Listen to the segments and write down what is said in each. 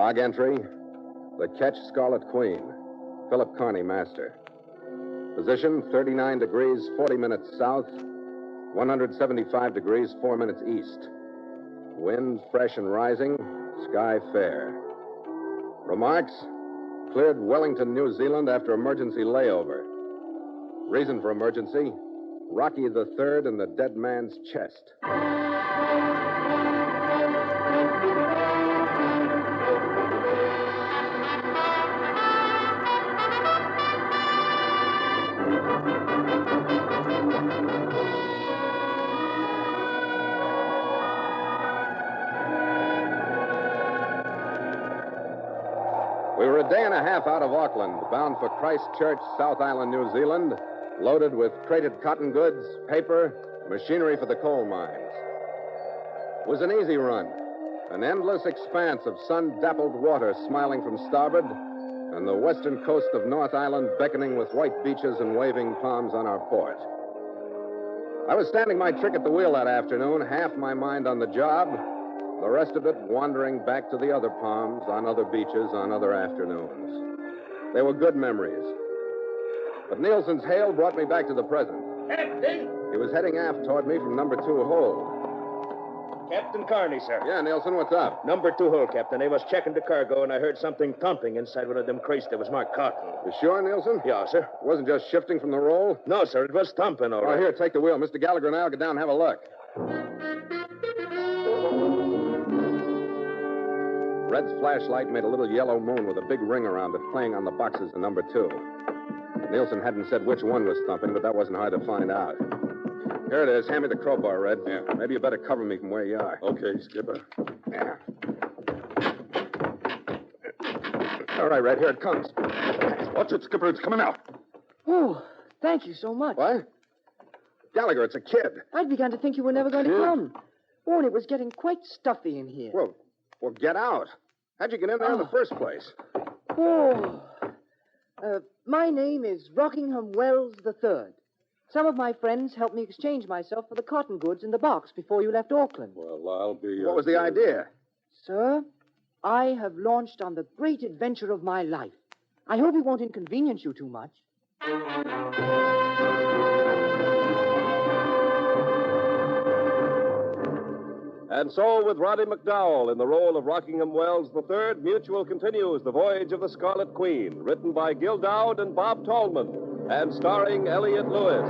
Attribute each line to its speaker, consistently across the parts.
Speaker 1: Log entry, the Ketch Scarlet Queen, Philip Carney, master. Position, 39 degrees, 40 minutes south, 175 degrees, 4 minutes east. Wind fresh and rising, sky fair. Remarks, cleared Wellington, New Zealand after emergency layover. Reason for emergency, Rocky III in the dead man's chest. We were a day and a half out of Auckland, bound for Christchurch, South Island, New Zealand, loaded with crated cotton goods, paper, machinery for the coal mines. It was an easy run, an endless expanse of sun-dappled water smiling from starboard, and the western coast of North Island beckoning with white beaches and waving palms on our port. I was standing my trick at the wheel that afternoon, half my mind on the job, the rest of it wandering back to the other palms, on other beaches, on other afternoons. They were good memories. But Nielsen's hail brought me back to the present.
Speaker 2: Captain!
Speaker 1: He was heading aft toward me from number 2 hold.
Speaker 2: Captain Carney, sir.
Speaker 1: Yeah, Nielsen, what's up?
Speaker 2: Number 2 hold, Captain. I was checking the cargo, and I heard something thumping inside one of them crates that was marked cotton.
Speaker 1: You sure, Nielsen?
Speaker 2: Yeah, sir.
Speaker 1: It wasn't just shifting from the roll?
Speaker 2: No, sir, it was thumping, all right.
Speaker 1: Oh, here, take the wheel. Mr. Gallagher and I'll get down and have a look. Red's flashlight made a little yellow moon with a big ring around it playing on the boxes in number 2. Nielsen hadn't said which one was thumping, but that wasn't hard to find out. Here it is. Hand me the crowbar, Red.
Speaker 3: Yeah.
Speaker 1: Maybe you better cover me from where you are.
Speaker 3: Okay, Skipper.
Speaker 1: Yeah. All right, Red, here it comes.
Speaker 3: Watch it, Skipper. It's coming out.
Speaker 4: Oh, thank you so much.
Speaker 1: What? Gallagher, it's a kid.
Speaker 4: I'd begun to think you were never going to
Speaker 1: Yeah.
Speaker 4: come. Oh, and it was getting quite stuffy in here.
Speaker 1: Well, get out. How'd you get in there in the first place?
Speaker 4: Oh. My name is Rockingham Wells III. Some of my friends helped me exchange myself for the cotton goods in the box before you left Auckland.
Speaker 3: Well, I'll be...
Speaker 1: What was the idea?
Speaker 4: Sir, I have launched on the great adventure of my life. I hope it won't inconvenience you too much.
Speaker 5: And so, with Roddy McDowell in the role of Rockingham Wells III, Mutual continues The Voyage of the Scarlet Queen, written by Gil Dowd and Bob Tallman, and starring Elliott Lewis.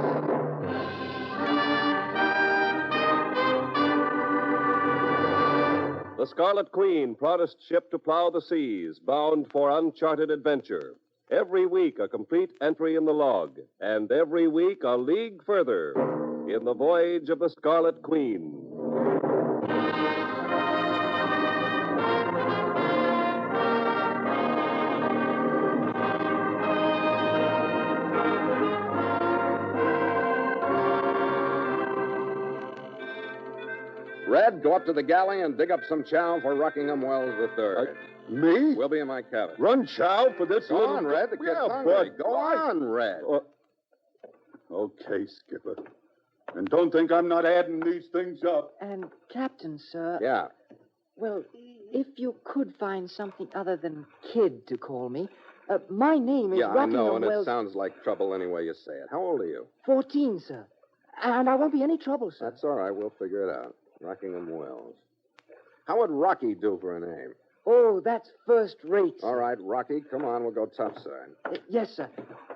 Speaker 5: The Scarlet Queen, proudest ship to plow the seas, bound for uncharted adventure. Every week, a complete entry in the log, and every week, a league further in The Voyage of the Scarlet Queen.
Speaker 1: Red, go up to the galley and dig up some chow for Rockingham Wells III.
Speaker 3: Me?
Speaker 1: We'll be in my cabin.
Speaker 3: Run chow for this
Speaker 1: Go
Speaker 3: little...
Speaker 1: on, Red. The kid's
Speaker 3: Yeah,
Speaker 1: hungry.
Speaker 3: but
Speaker 1: Go
Speaker 3: why?
Speaker 1: on, Red.
Speaker 3: Okay, Skipper. And don't think I'm not adding these things up.
Speaker 4: And, Captain, sir.
Speaker 1: Yeah.
Speaker 4: Well, if you could find something other than kid to call me. My name is
Speaker 1: Yeah, I
Speaker 4: Rockingham
Speaker 1: know, and
Speaker 4: Wells.
Speaker 1: it sounds like trouble any way you say it. How old are you?
Speaker 4: 14, sir. And I won't be any trouble, sir.
Speaker 1: That's all right. We'll figure it out. Rockingham Wells. How would Rocky do for a name?
Speaker 4: Oh, that's first rate, sir.
Speaker 1: All right, Rocky, come on. We'll go topside.
Speaker 4: Yes, sir.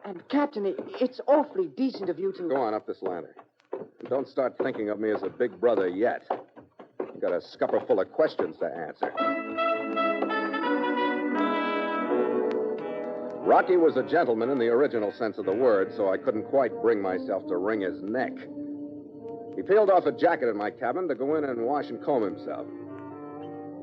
Speaker 4: And, Captain, it's awfully decent of you to...
Speaker 1: Go on up this ladder. And don't start thinking of me as a big brother yet. I've got a scupper full of questions to answer. Rocky was a gentleman in the original sense of the word, so I couldn't quite bring myself to wring his neck. He peeled off a jacket in my cabin to go in and wash and comb himself.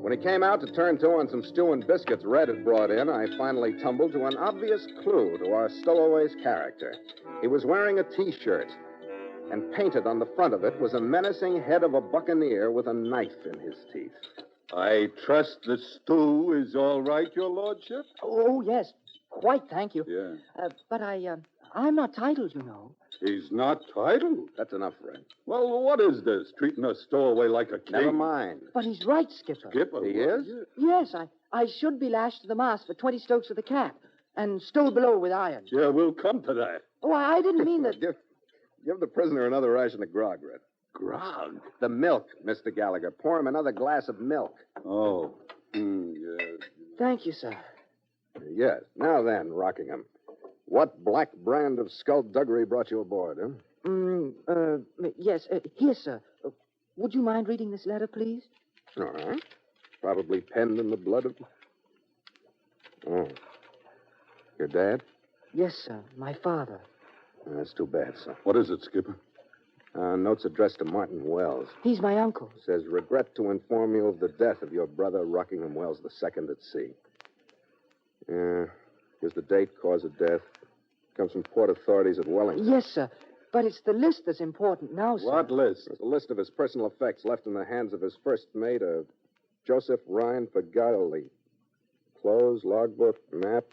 Speaker 1: When he came out to turn to on some stew and biscuits Red had brought in, I finally tumbled to an obvious clue to our stowaway's character. He was wearing a T-shirt, and painted on the front of it was a menacing head of a buccaneer with a knife in his teeth.
Speaker 3: I trust the stew is all right, your lordship?
Speaker 4: Oh, yes. Quite, thank you.
Speaker 3: Yeah.
Speaker 4: But I'm not titled, you know.
Speaker 3: He's not titled.
Speaker 1: That's enough, Red.
Speaker 3: Well, what is this? Treating a stowaway like a king?
Speaker 1: Never mind.
Speaker 4: But he's right, Skipper.
Speaker 3: Skipper?
Speaker 1: He
Speaker 3: what?
Speaker 1: is?
Speaker 4: Yes, I should be lashed to the mast for 20 strokes of the cap and stowed below with iron.
Speaker 3: Yeah, we'll come to that.
Speaker 4: Oh, I didn't mean that.
Speaker 1: Give the prisoner another ration of grog, Red.
Speaker 3: Grog?
Speaker 1: The milk, Mr. Gallagher. Pour him another glass of milk.
Speaker 3: Oh. Yes.
Speaker 4: Thank you, sir.
Speaker 1: Yes. Now then, Rockingham. What black brand of skullduggery brought you aboard, huh?
Speaker 4: Yes. Here, sir. Would you mind reading this letter, please?
Speaker 1: All right. Probably penned in the blood of... Oh. Your dad?
Speaker 4: Yes, sir. My father.
Speaker 1: That's too bad, son.
Speaker 3: What is it, Skipper?
Speaker 1: Note's addressed to Martin Wells.
Speaker 4: He's my uncle.
Speaker 1: Says, regret to inform you of the death of your brother, Rockingham Wells II at sea. Yeah. Gives the date, cause of death. Comes from port authorities at Wellington.
Speaker 4: Yes, sir. But it's the list that's important now, sir.
Speaker 3: What list?
Speaker 1: It's a list of his personal effects left in the hands of his first mate, Joseph Ryan Pagali. Clothes, logbook, map,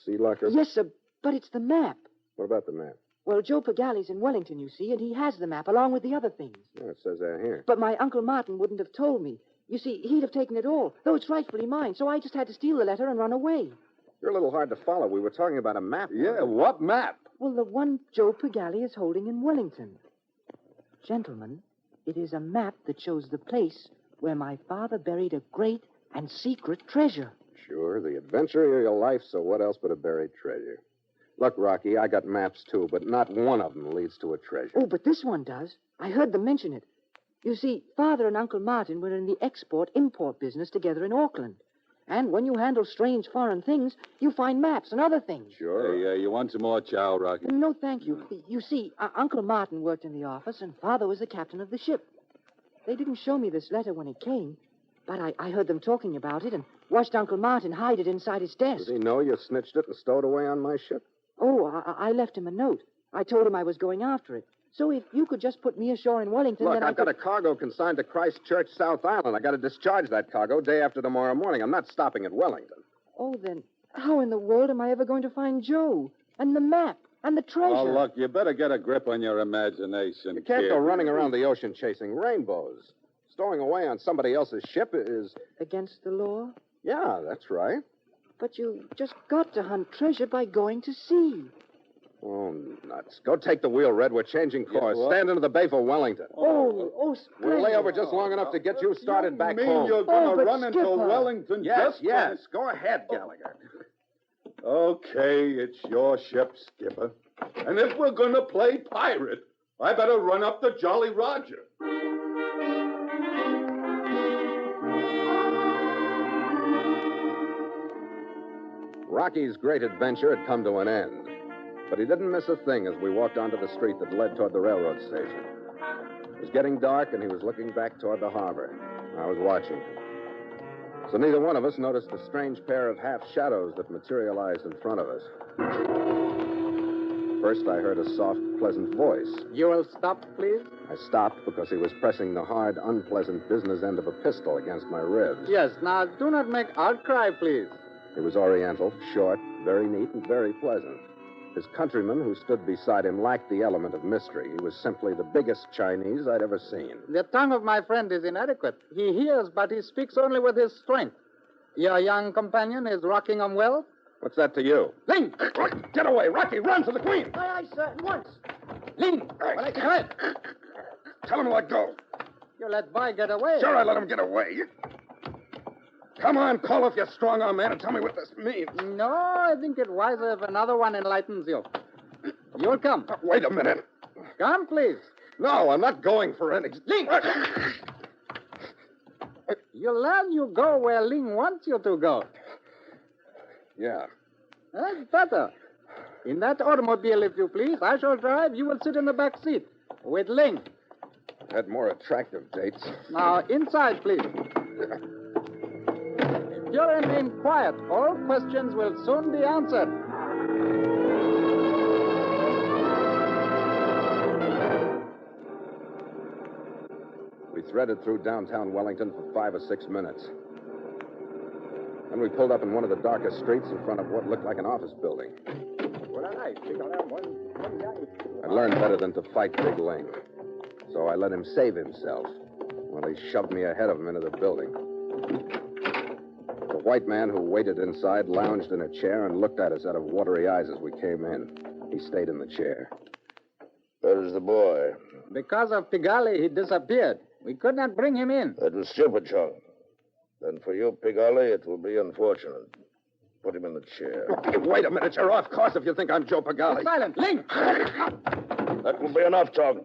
Speaker 1: sea locker.
Speaker 4: Yes, sir. But it's the map.
Speaker 1: What about the map?
Speaker 4: Well, Joe Pagali's in Wellington, you see, and he has the map along with the other things.
Speaker 1: Yeah, it says that here.
Speaker 4: But my Uncle Martin wouldn't have told me. You see, he'd have taken it all, though it's rightfully mine, so I just had to steal the letter and run away.
Speaker 1: You're a little hard to follow. We were talking about a map.
Speaker 3: Yeah, what map?
Speaker 4: Well, the one Joe Pagali is holding in Wellington. Gentlemen, it is a map that shows the place where my father buried a great and secret treasure.
Speaker 1: Sure, the adventure of your life, so what else but a buried treasure? Look, Rocky, I got maps, too, but not one of them leads to a treasure.
Speaker 4: Oh, but this one does. I heard them mention it. You see, Father and Uncle Martin were in the export-import business together in Auckland. And when you handle strange foreign things, you find maps and other things.
Speaker 1: Sure.
Speaker 3: Hey, you want some more chow, Rocky?
Speaker 4: No, thank you. You see, Uncle Martin worked in the office, and Father was the captain of the ship. They didn't show me this letter when it came, but I heard them talking about it and watched Uncle Martin hide it inside his desk.
Speaker 1: Does he know you snitched it and stowed away on my ship?
Speaker 4: Oh, I left him a note. I told him I was going after it. So if you could just put me ashore in Wellington,
Speaker 1: Look,
Speaker 4: then
Speaker 1: I've got a cargo consigned to Christchurch, South Island. I got to discharge that cargo day after tomorrow morning. I'm not stopping at Wellington.
Speaker 4: Oh, then how in the world am I ever going to find Joe? And the map? And the treasure?
Speaker 3: Oh, look, you better get a grip on your imagination,
Speaker 1: You can't
Speaker 3: kid.
Speaker 1: go running around the ocean chasing rainbows. Stowing away on somebody else's ship is...
Speaker 4: Against the law?
Speaker 1: Yeah, that's right.
Speaker 4: But you just got to hunt treasure by going to sea.
Speaker 1: Oh, nuts. Go take the wheel, Red. We're changing course.
Speaker 3: what?
Speaker 1: Stand into the bay for Wellington.
Speaker 4: Oh, splendid.
Speaker 1: We'll lay over just long enough to get you started back
Speaker 3: mean
Speaker 1: home.
Speaker 3: you're going to
Speaker 4: but
Speaker 3: run into
Speaker 4: Skipper.
Speaker 3: Wellington
Speaker 1: Yes,
Speaker 3: just
Speaker 1: yes. Go ahead, Gallagher.
Speaker 3: Okay, it's your ship, Skipper. And if we're going to play pirate, I better run up the Jolly Roger.
Speaker 1: Rocky's great adventure had come to an end. But he didn't miss a thing as we walked onto the street that led toward the railroad station. It was getting dark, and he was looking back toward the harbor. I was watching him. So neither one of us noticed the strange pair of half-shadows that materialized in front of us. First, I heard a soft, pleasant voice.
Speaker 6: You will stop, please?
Speaker 1: I stopped because he was pressing the hard, unpleasant business end of a pistol against my ribs.
Speaker 6: Yes. Now, do not make outcry, please.
Speaker 1: He was Oriental, short, very neat, and very pleasant. His countryman, who stood beside him, lacked the element of mystery. He was simply the biggest Chinese I'd ever seen.
Speaker 6: The tongue of my friend is inadequate. He hears, but he speaks only with his strength. Your young companion is Rockingham Wells?
Speaker 1: What's that to you?
Speaker 6: Ling!
Speaker 1: Get away, Rocky! Run for the Queen!
Speaker 4: Aye, sir, at once.
Speaker 6: Ling!
Speaker 1: Tell him to let go.
Speaker 6: You let boy get away.
Speaker 1: Sure, I let him get away. Come on, call off your strong-arm man and tell me what this means.
Speaker 6: No, I think it wiser if another one enlightens you. You'll come.
Speaker 1: Wait a minute.
Speaker 6: Come, please.
Speaker 1: No, I'm not going for any...
Speaker 6: Ling! You'll let you go where Ling wants you to go.
Speaker 1: Yeah.
Speaker 6: That's better. In that automobile, if you please. I shall drive. You will sit in the back seat with Ling.
Speaker 1: Had more attractive dates.
Speaker 6: Now, inside, please. If you remain quiet, all questions will soon be answered.
Speaker 1: We threaded through downtown Wellington for 5 or 6 minutes. Then we pulled up in one of the darkest streets in front of what looked like an office building. I learned better than to fight Big Ling. So I let him save himself while he shoved me ahead of him into the building. The white man who waited inside lounged in a chair and looked at us out of watery eyes as we came in. He stayed in the chair.
Speaker 2: Where is the boy?
Speaker 6: Because of Pigali, he disappeared. We could not bring him in.
Speaker 2: That was stupid, Chong. Then for you, Pigali, it will be unfortunate. Put him in the chair.
Speaker 1: Hey, wait a minute. You're off course if you think I'm Joe Pagali.
Speaker 6: Silent. Ling!
Speaker 2: That will be enough, Chong.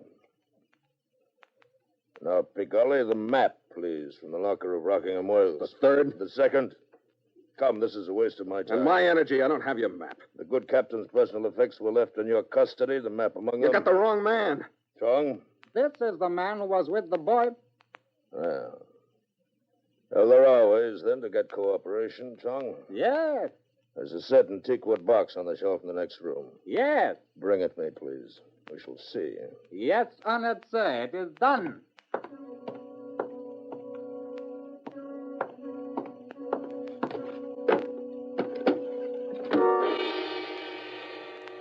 Speaker 2: Now, Pigali, the map, please, from the locker of Rockingham Wells.
Speaker 1: The third?
Speaker 2: The second. Come, this is a waste of my time.
Speaker 1: And my energy, I don't have your map.
Speaker 2: The good captain's personal effects were left in your custody, the map among them.
Speaker 1: You got the wrong man.
Speaker 2: Chong?
Speaker 6: This is the man who was with the boy.
Speaker 2: Well. Well, there are ways, then, to get cooperation, Chong.
Speaker 6: Yes.
Speaker 2: There's a certain teakwood box on the shelf in the next room.
Speaker 6: Yes.
Speaker 2: Bring it me, please. We shall see.
Speaker 6: Yes, honored sir. It is done.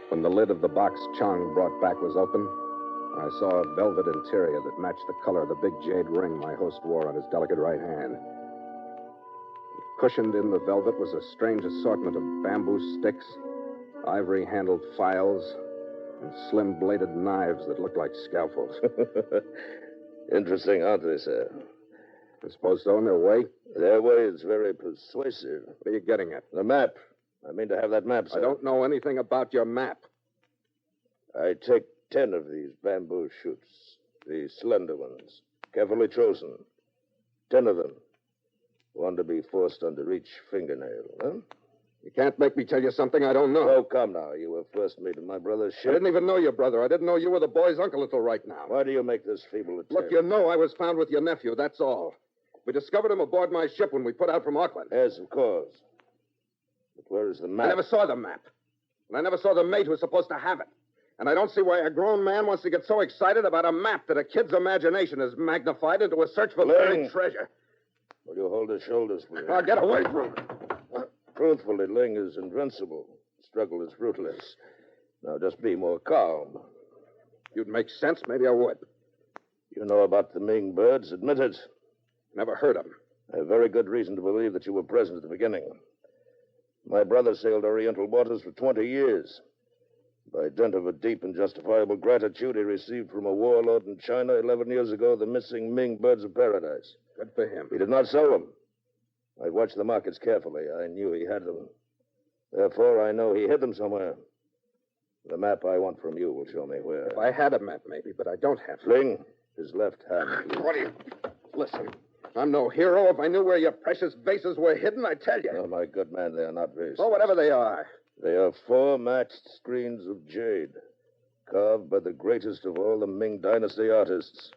Speaker 1: When the lid of the box Chong brought back was open, I saw a velvet interior that matched the color of the big jade ring my host wore on his delicate right hand. Cushioned in the velvet was a strange assortment of bamboo sticks, ivory-handled files, and slim-bladed knives that looked like scalpels.
Speaker 2: Interesting, aren't they, sir?
Speaker 1: I suppose so, in their way.
Speaker 2: Their way is very persuasive.
Speaker 1: What are you getting at?
Speaker 2: The map. I mean to have that map, sir.
Speaker 1: I don't know anything about your map.
Speaker 2: I take 10 of these bamboo shoots, the slender ones, carefully chosen. 10 of them. One to be forced under each fingernail, huh?
Speaker 1: You can't make me tell you something I don't know.
Speaker 2: Oh, come now. You were first mate of my brother's
Speaker 1: I
Speaker 2: ship.
Speaker 1: didn't even know your brother. I didn't know you were the boy's uncle until right now.
Speaker 2: Why do you make this feeble attempt?
Speaker 1: Look, you know I was found with your nephew, that's all. We discovered him aboard my ship when we put out from Auckland.
Speaker 2: Yes, of course. But where is the map?
Speaker 1: I never saw the map. And I never saw the mate who's supposed to have it. And I don't see why a grown man wants to get so excited about a map that a kid's imagination is magnified into a search for buried treasure.
Speaker 2: Will you hold his shoulders, please?
Speaker 1: Now, get away from me.
Speaker 2: Truthfully, Ling is invincible. The struggle is fruitless. Now, just be more calm.
Speaker 1: You'd make sense, maybe I would.
Speaker 2: You know about the Ming birds, admit it.
Speaker 1: Never heard of them.
Speaker 2: I have very good reason to believe that you were present at the beginning. My brother sailed Oriental waters for 20 years. By dint of a deep and justifiable gratitude he received from a warlord in China 11 years ago the missing Ming birds of paradise.
Speaker 1: Good for him.
Speaker 2: He did not sell them. I watched the markets carefully. I knew he had them. Therefore, I know he hid them somewhere. The map I want from you will show me where.
Speaker 1: If I had a map, maybe, but I don't have it.
Speaker 2: Ling, his left hand.
Speaker 1: What do you... Listen, I'm no hero. If I knew where your precious vases were hidden, I'd tell you.
Speaker 2: Oh, my good man, they are not vases.
Speaker 1: Well, whatever they are.
Speaker 2: They are 4 matched screens of jade, carved by the greatest of all the Ming Dynasty artists.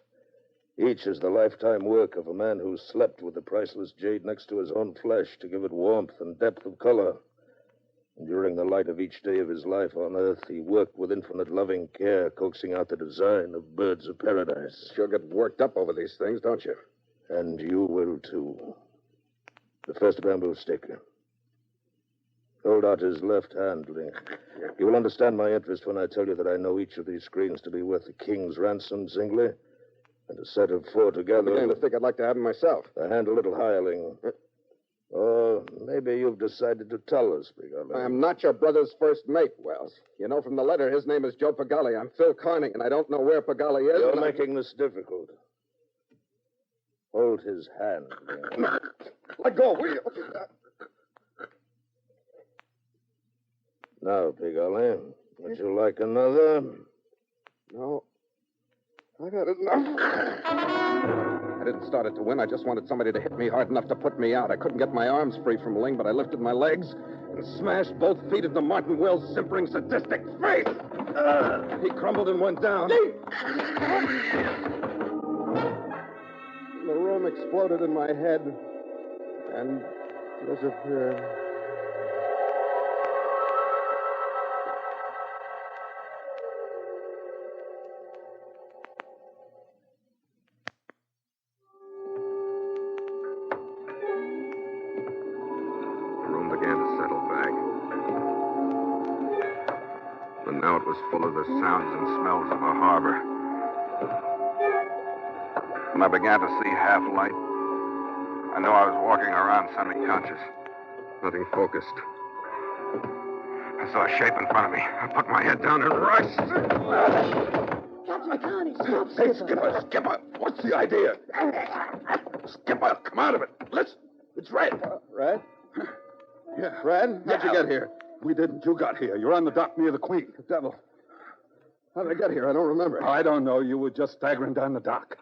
Speaker 2: Each is the lifetime work of a man who slept with the priceless jade next to his own flesh to give it warmth and depth of color. And during the light of each day of his life on Earth, he worked with infinite loving care, coaxing out the design of birds of paradise.
Speaker 1: Sure get worked up over these things, don't you?
Speaker 2: And you will, too. The first bamboo stick. Hold out his left hand, Ling. You will understand my interest when I tell you that I know each of these screens to be worth a king's ransom singly, and a set of 4 together.
Speaker 1: I'm beginning to think I'd like to have them myself.
Speaker 2: The hand a little higher, Ling. Oh, maybe you've decided to tell us, Pigali.
Speaker 1: I am not your brother's first mate, Wells. You know from the letter his name is Joe Pagali. I'm Phil Carning, and I don't know where Pagali is.
Speaker 2: You're making this difficult. Hold his hand, Ling.
Speaker 1: Let go, will you?
Speaker 2: Now, Pigali, would you like another?
Speaker 1: No. I've had enough. I didn't start it to win. I just wanted somebody to hit me hard enough to put me out. I couldn't get my arms free from Ling, but I lifted my legs and smashed both feet into Martin Wells' simpering, sadistic face. He crumbled and went down. The room exploded in my head and disappeared. Now it was full of the sounds and smells of a harbor. When I began to see half light, I knew I was walking around semi-conscious. Nothing focused. I saw a shape in front of me. I put my head down and rushed.
Speaker 4: Captain Carney, stop,
Speaker 3: Hey,
Speaker 4: Skipper.
Speaker 3: Skipper, what's the idea? Skipper, come out of it. Listen, it's Red.
Speaker 1: Red?
Speaker 3: Yeah.
Speaker 1: Red? How'd you get here?
Speaker 3: We didn't. You got here. You're on the dock near the Queen.
Speaker 1: The devil. How did I get here? I don't remember.
Speaker 3: I don't know. You were just staggering down the dock.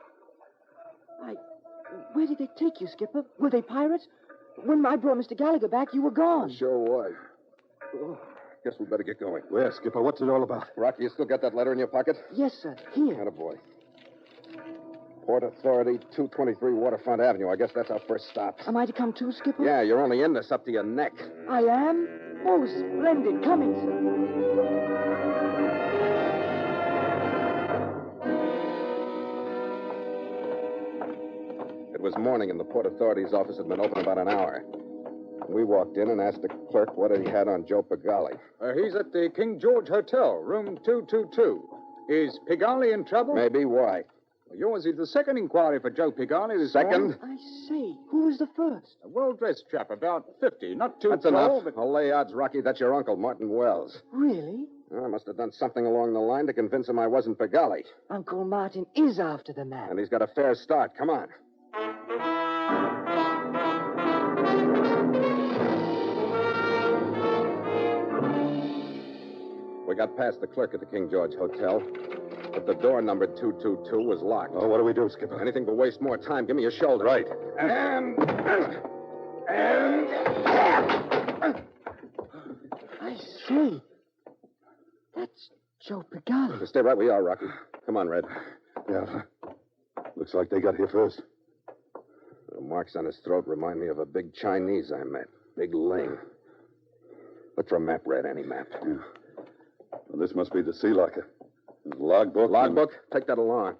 Speaker 4: Where did they take you, Skipper? Were they pirates? When I brought Mr. Gallagher back, you were gone.
Speaker 1: Sure was. Oh, guess we better get going.
Speaker 3: Where, Skipper? What's it all about?
Speaker 1: Rocky, you still got that letter in your pocket?
Speaker 4: Yes, sir. Here.
Speaker 1: Attaboy. Port Authority, 223 Waterfront Avenue. I guess that's our first stop.
Speaker 4: Am I to come too, Skipper?
Speaker 1: Yeah, you're only in this up to your neck.
Speaker 4: I am? Oh, splendid. Coming, sir.
Speaker 1: It was morning, and the Port Authority's office had been open about an hour. We walked in and asked the clerk what he had on Joe Pigali.
Speaker 6: He's at the King George Hotel, room 222. Is Pigali in trouble?
Speaker 1: Maybe. Why?
Speaker 6: Yours is the second inquiry for Joe Pigali this morning.
Speaker 1: Second?
Speaker 4: I say, who was the first?
Speaker 6: A well-dressed chap, about 50. Not too
Speaker 1: That's
Speaker 6: tall,
Speaker 1: enough.
Speaker 6: but...
Speaker 1: I'll lay odds, Rocky, that's your uncle, Martin Wells.
Speaker 4: Really?
Speaker 1: I must have done something along the line to convince him I wasn't Pigali.
Speaker 4: Uncle Martin is after the man.
Speaker 1: And he's got a fair start. Come on. We got past the clerk at the King George Hotel, but the door numbered 222 was locked.
Speaker 3: Oh, what do we do, Skipper?
Speaker 1: Anything but waste more time. Give me your shoulder.
Speaker 3: Right.
Speaker 4: I say, that's Joe Pigali.
Speaker 1: Stay right where you are, Rocky. Come on, Red.
Speaker 3: Yeah. Looks like they got here first.
Speaker 1: The marks on his throat remind me of a big Chinese I met. Big Ling. Look for a map, Red. Any map.
Speaker 3: Yeah. Well, this must be the sea locker. There's a logbook.
Speaker 1: Logbook? Take that along.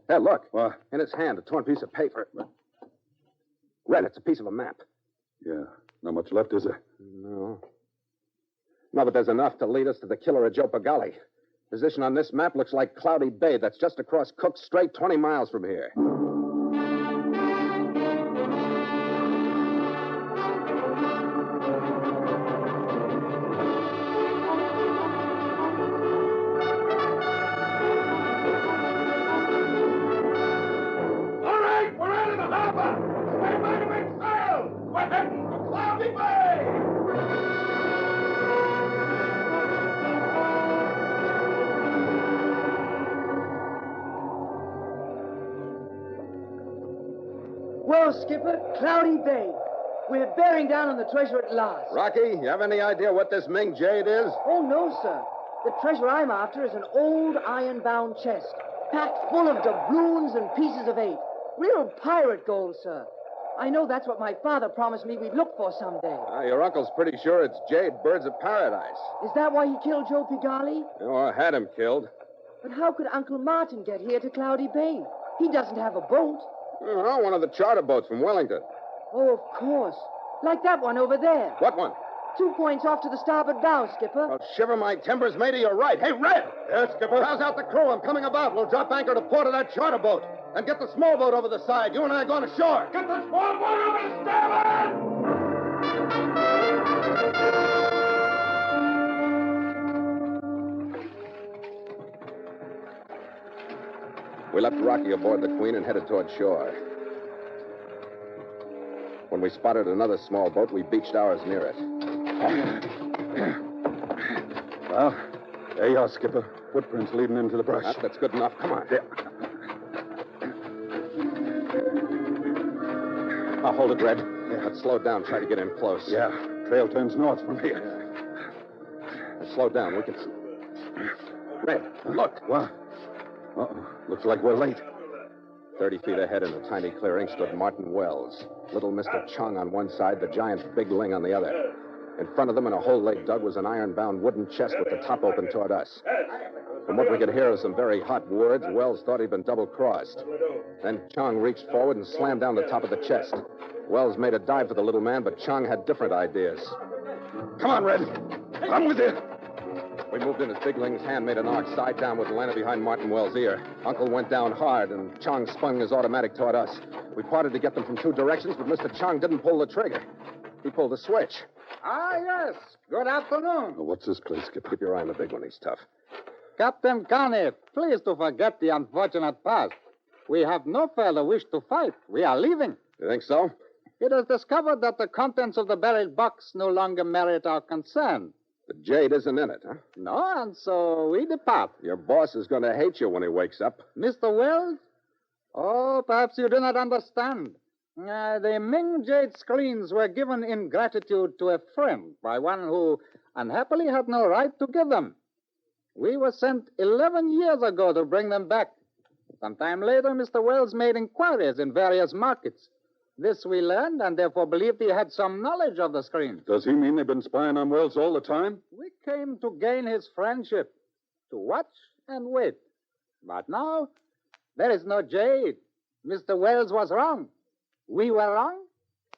Speaker 1: Hey, look.
Speaker 3: What?
Speaker 1: In his hand, a torn piece of paper. Red, it's a piece of a map.
Speaker 3: Yeah. Not much left, is there?
Speaker 1: No. No, but there's enough to lead us to the killer of Joe Pigali. Position on this map looks like Cloudy Bay. That's just across Cook Strait, 20 miles from here.
Speaker 3: All right, we're out of the harbor. Stand by to make sail. We're heading for Cloudy Bay.
Speaker 4: Well, Skipper, Cloudy Bay. We're bearing down on the treasure at last.
Speaker 1: Rocky, you have any idea what this Ming jade is?
Speaker 4: Oh, no, sir. The treasure I'm after is an old iron-bound chest, packed full of doubloons and pieces of 8. Real pirate gold, sir. I know that's what my father promised me we'd look for someday.
Speaker 1: Your uncle's pretty sure it's jade, birds of paradise.
Speaker 4: Is that why he killed Joe Pigali?
Speaker 1: Or had him killed.
Speaker 4: But how could Uncle Martin get here to Cloudy Bay? He doesn't have a boat.
Speaker 1: Oh, one of the charter boats from Wellington.
Speaker 4: Oh, of course. Like that one over there.
Speaker 1: What one?
Speaker 4: 2 points off to the starboard bow, Skipper.
Speaker 1: Oh, shiver my timbers, matey, you're right. Hey, Red!
Speaker 3: Yes, Skipper?
Speaker 1: Rouse out the crew. I'm coming about. We'll drop anchor to port of that charter boat. And get the small boat over the side. You and I are going ashore.
Speaker 3: Get the small boat over the starboard!
Speaker 1: We left Rocky aboard the Queen and headed toward shore. When we spotted another small boat, we beached ours near it.
Speaker 3: Well, there you are, Skipper. Footprints leading into the brush.
Speaker 1: That's good enough. Come on.
Speaker 3: Yeah.
Speaker 1: I'll hold it, Red. Let's slow down. Try to get in close.
Speaker 3: Yeah. Trail turns north from here.
Speaker 1: Let's slow down. We can... Red, look.
Speaker 3: What? Uh-oh. Looks like we're late.
Speaker 1: 30 feet ahead in a tiny clearing stood Martin Wells. Little Mr. Chung on one side, the giant Big Ling on the other. In front of them, in a hole they dug, was an iron-bound wooden chest with the top open toward us. From what we could hear of some very hot words, Wells thought he'd been double-crossed. Then Chung reached forward and slammed down the top of the chest. Wells made a dive for the little man, but Chung had different ideas.
Speaker 3: Come on, Red. I'm with you.
Speaker 1: We moved in as Big Ling's hand made an arc side downward and landed behind Martin Wells' ear. Uncle went down hard, and Chung spun his automatic toward us. We parted to get them from 2 directions, but Mr. Chung didn't pull the trigger. He pulled the switch.
Speaker 6: Ah, yes. Good afternoon.
Speaker 1: Oh, what's this place, Skipper? Keep your eye on the big one. He's tough.
Speaker 6: Captain Connie, please to forget the unfortunate past. We have no further wish to fight. We are leaving.
Speaker 1: You think so?
Speaker 6: It is discovered that the contents of the buried box no longer merit our concern.
Speaker 1: The jade isn't in it, huh?
Speaker 6: No, and so we depart.
Speaker 1: Your boss is going to hate you when he wakes up.
Speaker 6: Mr. Wells? Oh, perhaps you do not understand. The Ming jade screens were given in gratitude to a friend by one who unhappily had no right to give them. We were sent 11 years ago to bring them back. Sometime later, Mr. Wells made inquiries in various markets. This we learned, and therefore believed he had some knowledge of the screens.
Speaker 3: Does he mean they've been spying on Wells all the time?
Speaker 6: We came to gain his friendship, to watch and wait. But now, there is no jade. Mr. Wells was wrong. We were wrong.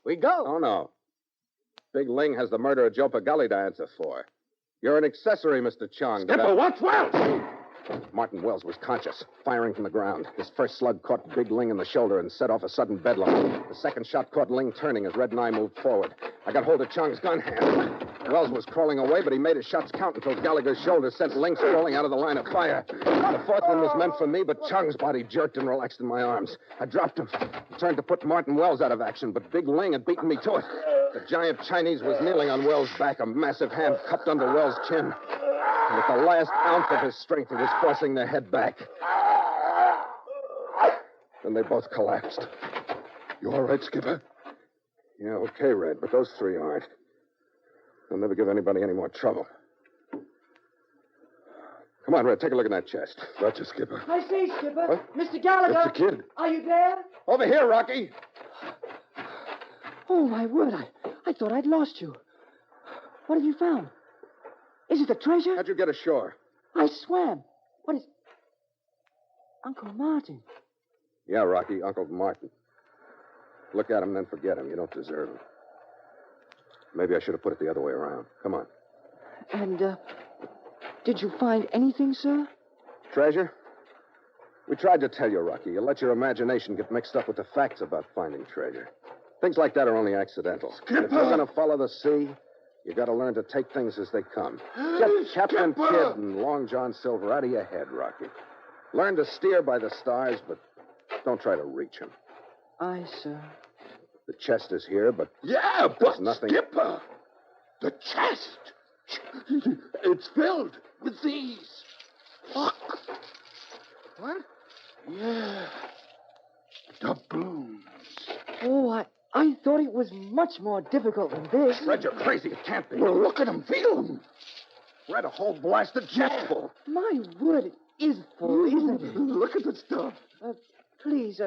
Speaker 6: We go.
Speaker 1: Oh, no. Big Ling has the murder of Joe Pagali to answer for. You're an accessory, Mr. Chong.
Speaker 3: Skipper, watch Wells!
Speaker 1: Martin Wells was conscious, firing from the ground. His first slug caught Big Ling in the shoulder and set off a sudden bedlam. The second shot caught Ling turning as Red and I moved forward. I got hold of Chong's gun hand. Wells was crawling away, but he made his shots count until Gallagher's shoulder sent Ling sprawling out of the line of fire. The fourth one was meant for me, but Chong's body jerked and relaxed in my arms. I dropped him, turned to put Martin Wells out of action, but Big Ling had beaten me to it. The giant Chinese was kneeling on Wells' back, a massive hand cupped under Wells' chin. And with the last ounce of his strength, he was forcing their head back. Then they both collapsed.
Speaker 3: You all right, Skipper?
Speaker 1: Yeah, okay, Red, but those three aren't. They'll never give anybody any more trouble. Come on, Red, take a look at that chest.
Speaker 3: Roger, Skipper.
Speaker 4: I say, Skipper.
Speaker 1: What?
Speaker 4: Mr. Gallagher.
Speaker 3: That's the kid.
Speaker 4: Are you there?
Speaker 1: Over here, Rocky.
Speaker 4: Oh, my word. I thought I'd lost you. What have you found? Is it the treasure?
Speaker 1: How'd you get ashore?
Speaker 4: I swam. What is... Uncle Martin.
Speaker 1: Yeah, Rocky, Uncle Martin. Look at him, then forget him. You don't deserve him. Maybe I should have put it the other way around. Come on.
Speaker 4: And, did you find anything, sir?
Speaker 1: Treasure? We tried to tell you, Rocky. You let your imagination get mixed up with the facts about finding treasure. Things like that are only accidental.
Speaker 3: Skipper!
Speaker 1: If you're going to follow the sea, you got to learn to take things as they come. Get Captain
Speaker 3: Skipper!
Speaker 1: Kidd and Long John Silver out of your head, Rocky. Learn to steer by the stars, but don't try to reach them.
Speaker 4: Aye, sir.
Speaker 1: The chest is here, but
Speaker 3: Yeah, but
Speaker 1: there's nothing.
Speaker 3: Skipper, the chest. It's filled with these. Look.
Speaker 6: What?
Speaker 3: Yeah. Doubloons.
Speaker 4: Oh, I thought it was much more difficult than this.
Speaker 1: Red, you're crazy. It can't be.
Speaker 3: Well, look at them. Feel them.
Speaker 1: Red, a whole blasted chest full.
Speaker 4: My word, it is full, isn't it?
Speaker 3: Look at the stuff.
Speaker 4: Please,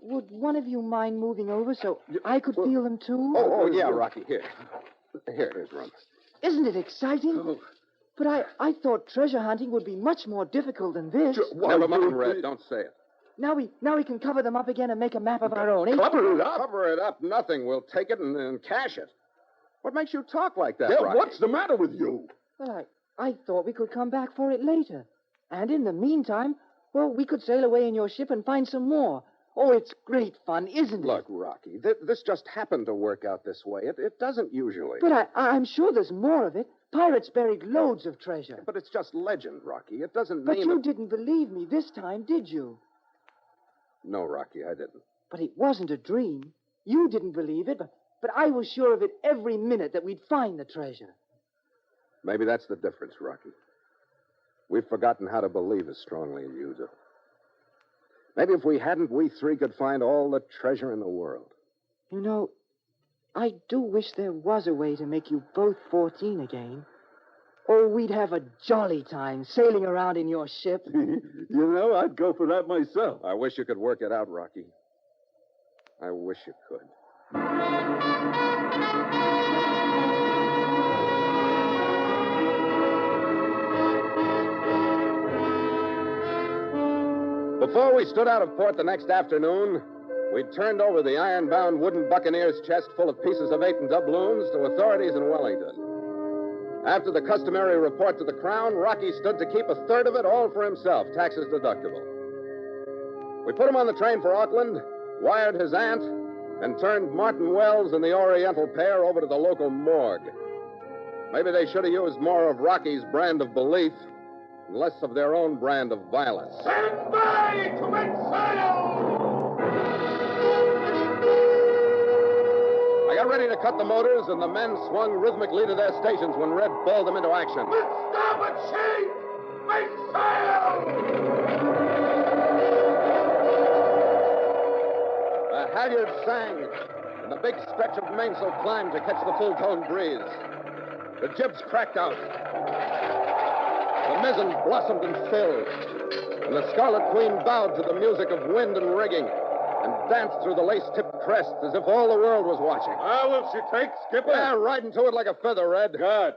Speaker 4: would one of you mind moving over so I could feel them too?
Speaker 1: Oh, yeah, Rocky. Here. Here's room.
Speaker 4: Isn't it exciting?
Speaker 3: Oh.
Speaker 4: But I thought treasure hunting would be much more difficult than this.
Speaker 1: Never mind, Red. Don't say it.
Speaker 4: Now we can cover them up again and make a map of our own, eh?
Speaker 3: Cover it up.
Speaker 1: Cover it up. Nothing. We'll take it and cash it. What makes you talk like that,
Speaker 3: Yeah,
Speaker 1: Rocky?
Speaker 3: what's the matter with you?
Speaker 4: Well, I thought we could come back for it later. And in the meantime, well, we could sail away in your ship and find some more. Oh, it's great fun, isn't it?
Speaker 1: Look, Rocky, this just happened to work out this way. It doesn't usually.
Speaker 4: But I'm sure there's more of it. Pirates buried loads of treasure.
Speaker 1: But it's just legend, Rocky. It doesn't
Speaker 4: But
Speaker 1: mean...
Speaker 4: you didn't believe me this time, did you?
Speaker 1: No, Rocky, I didn't.
Speaker 4: But it wasn't a dream. You didn't believe it, but I was sure of it every minute that we'd find the treasure.
Speaker 1: Maybe that's the difference, Rocky. We've forgotten how to believe as strongly as you do. Maybe if we hadn't, we three could find all the treasure in the world.
Speaker 4: You know, I do wish there was a way to make you both 14 again. Oh, we'd have a jolly time sailing around in your ship.
Speaker 3: You know, I'd go for that myself.
Speaker 1: I wish you could work it out, Rocky. I wish you could. Before we stood out of port the next afternoon, we turned over the iron-bound wooden buccaneer's chest full of pieces of 8 and doubloons to authorities in Wellington. After the customary report to the Crown, Rocky stood to keep a third of it all for himself, taxes deductible. We put him on the train for Auckland, wired his aunt, and turned Martin Wells and the Oriental pair over to the local morgue. Maybe they should have used more of Rocky's brand of belief and less of their own brand of violence.
Speaker 3: Stand by to make sail!
Speaker 1: I got ready to cut the motors, and the men swung rhythmically to their stations when Red balled them into action.
Speaker 3: With starboard sheet! Make sail!
Speaker 1: The halyards sang, and the big stretch of mainsail climbed to catch the full-tone breeze. The jibs cracked out. The mizzen blossomed and filled, and the Scarlet Queen bowed to the music of wind and rigging and danced through the lace-tipped crest as if all the world was watching.
Speaker 3: How will she take, Skipper?
Speaker 1: Yeah, riding to it like a feather, Red.
Speaker 3: Good.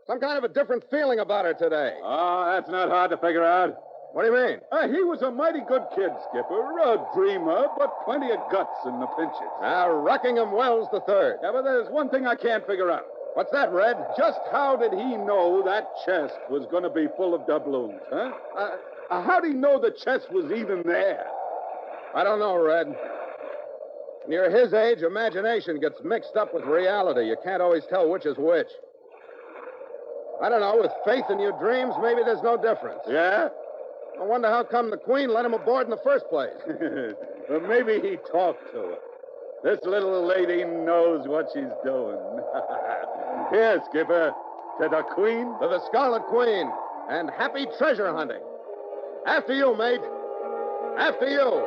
Speaker 1: Some kind of a different feeling about her today.
Speaker 3: Oh, that's not hard to figure out.
Speaker 1: What do you mean?
Speaker 3: He was a mighty good kid, Skipper. A dreamer, but plenty of guts in the pinches.
Speaker 1: Rockingham Wells III.
Speaker 3: Yeah, but there's one thing I can't figure out.
Speaker 1: What's that, Red?
Speaker 3: Just how did he know that chest was going to be full of doubloons, huh? How'd he know the chest was even there?
Speaker 1: I don't know, Red. Near his age, imagination gets mixed up with reality. You can't always tell which is which. I don't know. With faith in your dreams, maybe there's no difference.
Speaker 3: Yeah?
Speaker 1: I wonder how come the Queen let him aboard in the first place.
Speaker 3: Well, maybe he talked to her. This little lady knows what she's doing. Here, Skipper, to the Queen.
Speaker 1: To the Scarlet Queen, and happy treasure hunting. After you, mate. After you.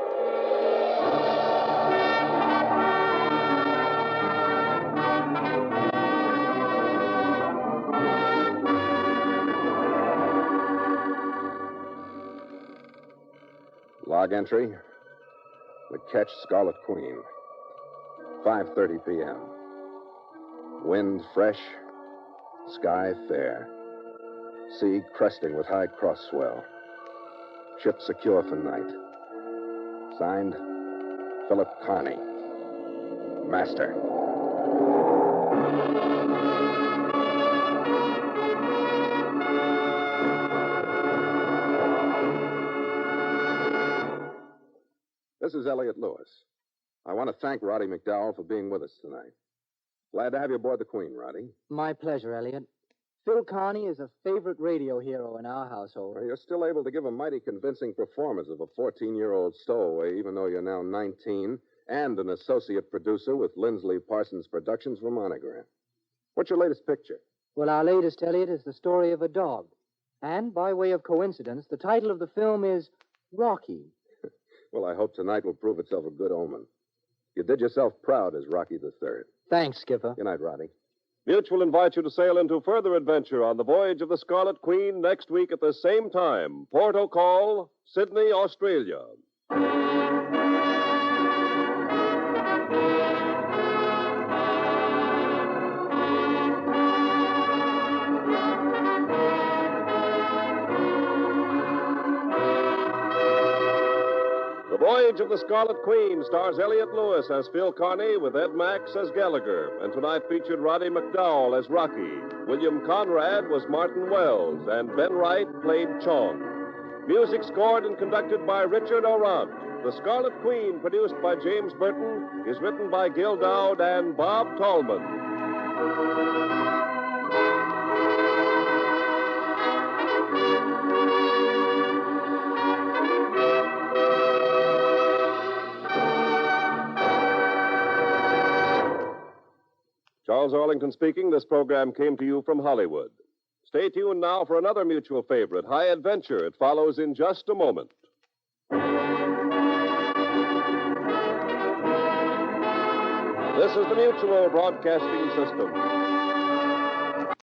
Speaker 1: Log entry. The Ketch Scarlet Queen. 5:30 p.m. Wind fresh. Sky fair. Sea cresting with high cross swell. Ship secure for night. Signed, Philip Carney. Master. This is Elliot Lewis. I want to thank Roddy McDowell for being with us tonight. Glad to have you aboard the Queen, Roddy.
Speaker 4: My pleasure, Elliot. Phil Carney is a favorite radio hero in our household.
Speaker 1: Well, you're still able to give a mighty convincing performance of a 14-year-old stowaway, even though you're now 19, and an associate producer with Lindsley Parsons Productions for Monogram. What's your latest picture?
Speaker 4: Well, our latest, Elliot, is the story of a dog. And by way of coincidence, the title of the film is Rocky.
Speaker 1: Well, I hope tonight will prove itself a good omen. You did yourself proud as Rocky III.
Speaker 4: Thanks, Skipper.
Speaker 1: Good night, Roddy.
Speaker 5: Mutual invites you to sail into further adventure on the Voyage of the Scarlet Queen next week at the same time. Port O' Call, Sydney, Australia. The Voyage of the Scarlet Queen stars Elliot Lewis as Phil Carney with Ed Max as Gallagher, and tonight featured Roddy McDowell as Rocky. William Conrad was Martin Wells, and Ben Wright played Chong. Music scored and conducted by Richard Orant. The Scarlet Queen, produced by James Burton, is written by Gil Dowd and Bob Tallman. Charles Arlington speaking. This program came to you from Hollywood. Stay tuned now for another mutual favorite, High Adventure. It follows in just a moment. This is the Mutual Broadcasting System.